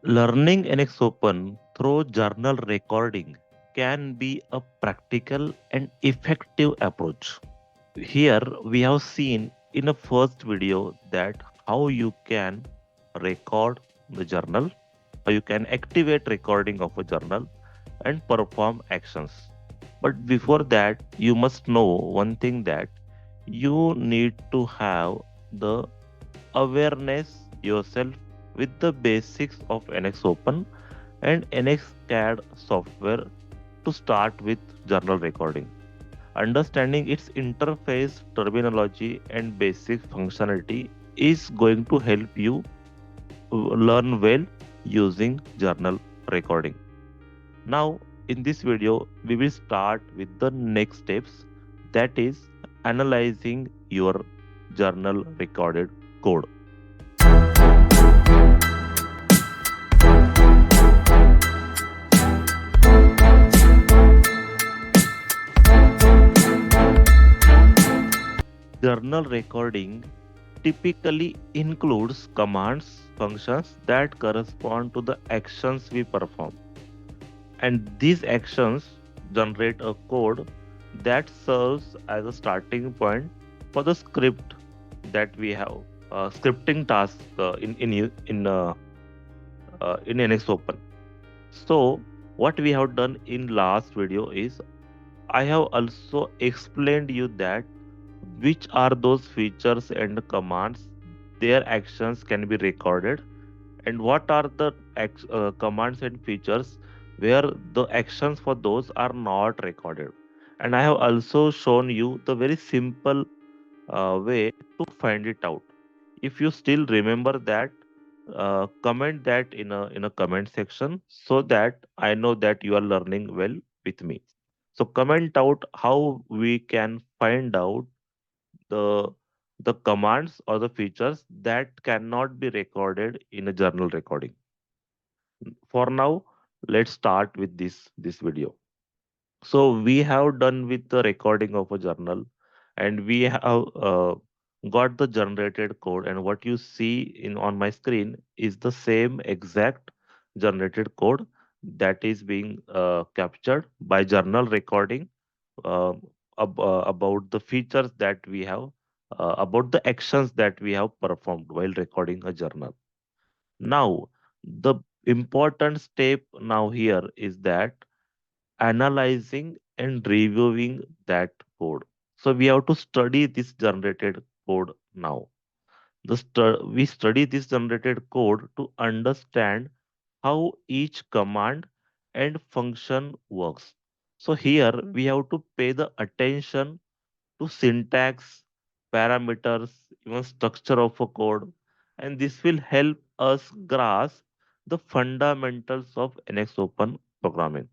Learning NXOpen through journal recording can be a practical and effective approach. Here we have seen in a first video that how you can record the journal, how you can activate recording of a journal and perform actions. But before that, you must know one thing that you need to have the awareness yourself with the basics of NXOpen and NXCAD software to start with journal recording. Understanding its interface, terminology, and basic functionality is going to help you learn well using journal recording. Now, in this video, we will start with the next steps, that is analyzing your journal recorded code. Journal recording typically includes commands, functions that correspond to the actions we perform. And these actions generate a code that serves as a starting point for the script that we have, scripting task in NXOpen. So, what we have done in last video is I have also explained you that which are those features and commands their actions can be recorded and what are the commands and features where the actions for those are not recorded. And I have also shown you the very simple way to find it out. If you still remember that, comment that in a comment section so that I know that you are learning well with me. So comment out how we can find out the the commands or the features that cannot be recorded in a journal recording. For now, let's start with this video. So we have done with the recording of a journal, and we have got the generated code. And what you see in on my screen is the same exact generated code that is being captured by journal recording uh, about the features that we have, about the actions that we have performed while recording a journal. Now, the important step now here is that analyzing and reviewing that code. So we have to study this generated code now. We study this generated code to understand how each command and function works. So here we have to pay the attention to syntax, parameters, even structure of a code, and this will help us grasp the fundamentals of NXOpen programming.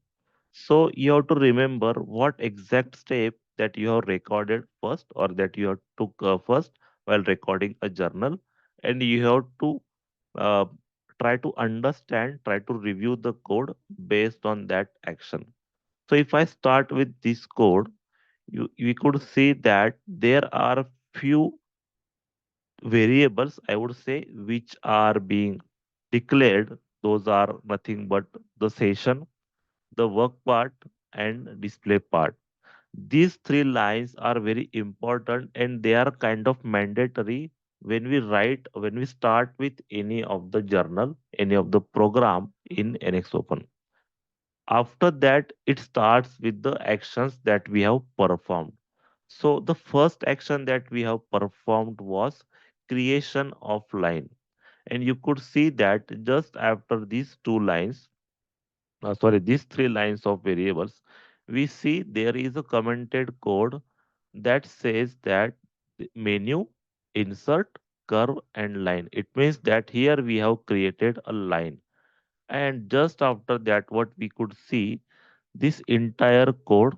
So you have to remember what exact step that you have recorded first or that you have took first while recording a journal, and you have to uh, try to understand, try to review the code based on that action. So if I start with this code, we could see that there are few variables, I would say, which are being declared. Those are nothing but the session, the work part, and display part. These three lines are very important and they are kind of mandatory when we start with any of the journal, any of the program in NXOpen. After that, it starts with the actions that we have performed. So the first action that we have performed was creation of line. And you could see that just after these these three lines of variables, we see there is a commented code that says that the menu, insert, curve, and line. It means that here we have created a line. And just after that, what we could see, this entire code,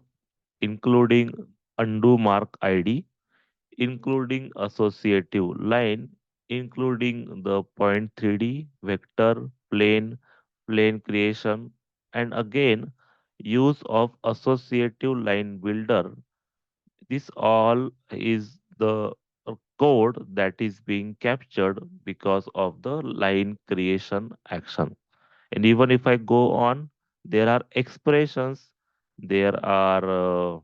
including undo mark ID, including associative line, including the point 3D, vector, plane creation, and again use of associative line builder. This all is the code that is being captured because of the line creation action. And even if I go on, there are expressions, there are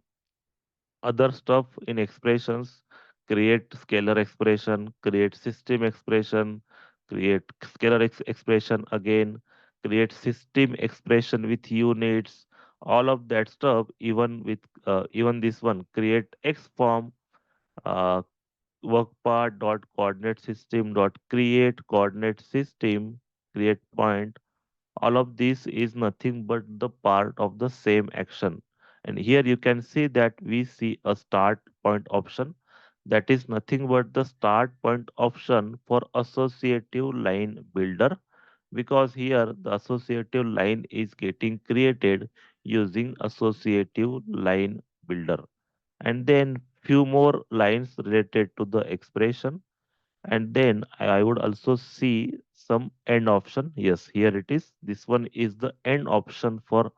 other stuff in expressions, create scalar expression, create system expression, create scalar expression again, create system expression with units, all of that stuff, even with even this one, create x form, uh, workpart dot coordinate system dot create coordinate system, create point. All of this is nothing but the part of the same action. And here you can see that we see a start point option, that is nothing but the start point option for associative line builder, because here the associative line is getting created using associative line builder. And then few more lines related to the expression, and then I would also see some end option. Yes, here it is. This one is the end option for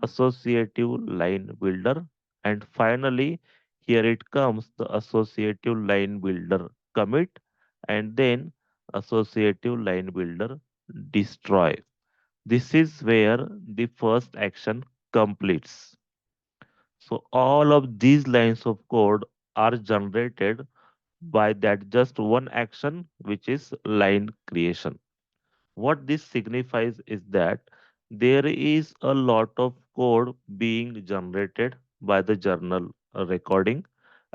associative line builder. And finally, here it comes the associative line builder commit, and then associative line builder destroy. This is where the first action completes. So all of these lines of code are generated by that just one action, which is line creation. What this signifies is that there is a lot of code being generated by the journal recording,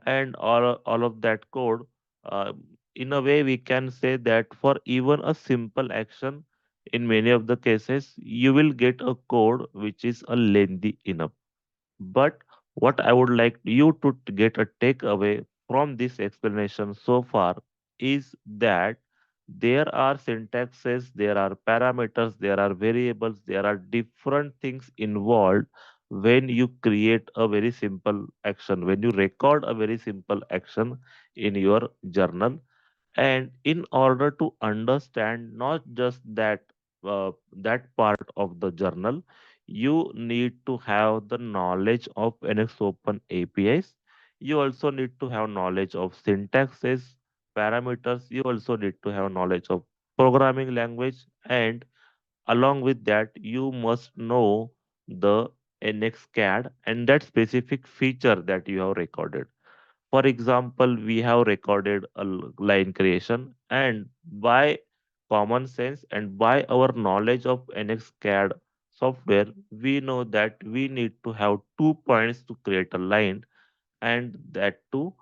and all of that code, uh, in a way, we can say that for even a simple action, in many of the cases, you will get a code which is a lengthy enough. But what I would like you to get a takeaway from this explanation so far is that there are syntaxes, there are parameters, there are variables, there are different things involved when you create a very simple action, when you record a very simple action in your journal. And in order to understand not just that part of the journal, you need to have the knowledge of NXOpen APIs. You also need to have knowledge of syntaxes, parameters. You also need to have knowledge of programming language, and along with that, you must know the NXCAD and that specific feature that you have recorded. For example, we have recorded a line creation, and by common sense and by our knowledge of NXCAD software, we know that we need to have 2 points to create a line, and that too,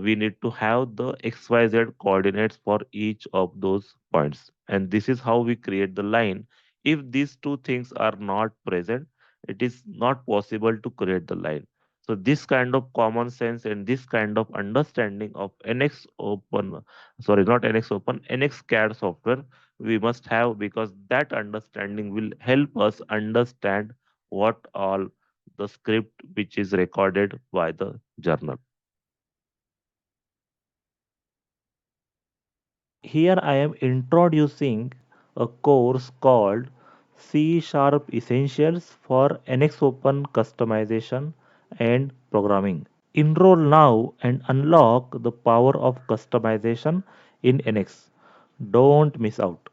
we need to have the xyz coordinates for each of those points, and this is how we create the line. If these two things are not present, it is not possible to create the line. So this kind of common sense and this kind of understanding of not NXOpen, NXCAD software we must have, because that understanding will help us understand what all the script which is recorded by the journal. Here I am introducing a course called C Sharp Essentials for NXOpen Customization and Programming. Enroll now and unlock the power of customization in NX. Don't miss out.